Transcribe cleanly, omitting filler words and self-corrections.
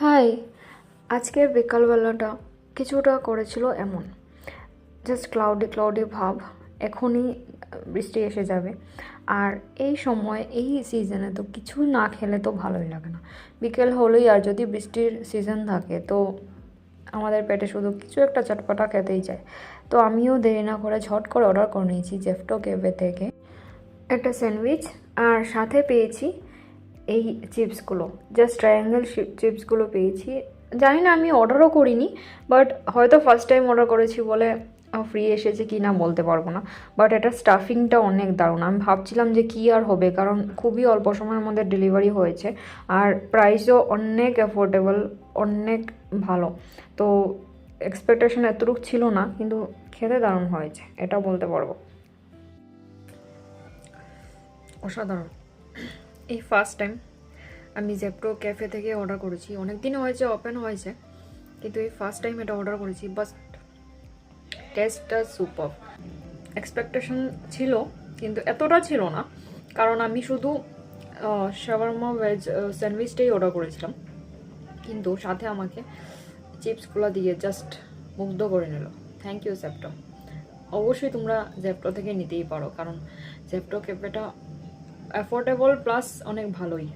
High, আজকের বিকালবেলাটা কিছুটা করেছিল এমন, জাস্ট ক্লাউডি ক্লাউডি ভাব। এখনই বৃষ্টি এসে যাবে। আর এই সময় এই সিজনে তো কিছু না খেলে তো ভালোই লাগে না। বিকেল হলেই আর যদি বৃষ্টির সিজন থাকে তো আমাদের পেটে শুধু কিছু একটা চটপটা খেতেই চায়। তো আমিও দেরি না করে ঝট করে অর্ডার করে নিয়েছি জেফটো ক্যাফে থেকে একটা স্যান্ডউইচ। আর সাথে পেয়েছি এই চিপসগুলো, জাস্ট ট্রায়াঙ্গেল চিপসগুলো পেয়েছি। জানি না, আমি অর্ডারও করিনি, বাট হয়তো ফার্স্ট টাইম অর্ডার করেছি বলে ফ্রি এসেছে কি না বলতে পারবো না। বাট এটা স্টাফিংটা অনেক দারুণ। আমি ভাবছিলাম যে কী আর হবে, কারণ খুবই অল্প সময়ের মধ্যে ডেলিভারি হয়েছে আর প্রাইসও অনেক অ্যাফোর্ডেবল, অনেক ভালো। তো এক্সপেকটেশন এতটুকু ছিল না, কিন্তু খেতে দারুণ হয়েছে, এটা বলতে পারবো। অসাধারণ। এই ফার্স্ট টাইম আমি জেপ্টো ক্যাফে থেকে অর্ডার করেছি। অনেক দিন হয়েছে ওপেন হয়েছে, কিন্তু এই ফার্স্ট টাইম এটা অর্ডার করেছি। বাস টেস্টটা সুপার। এক্সপেকটেশন ছিল কিন্তু এতটা ছিল না, কারণ আমি শুধু শাওয়ারমা ভেজ স্যান্ডউইচটাই অর্ডার করেছিলাম, কিন্তু সাথে আমাকে চিপসগুলো দিয়ে জাস্ট মুগ্ধ করে নিল। Thank you Zepto. অবশ্যই তোমরা জেপ্টো থেকে নিতেই পারো, কারণ জেপ্টো ক্যাফেটা অ্যাফোর্ডেবল প্লাস অনেক ভালোই।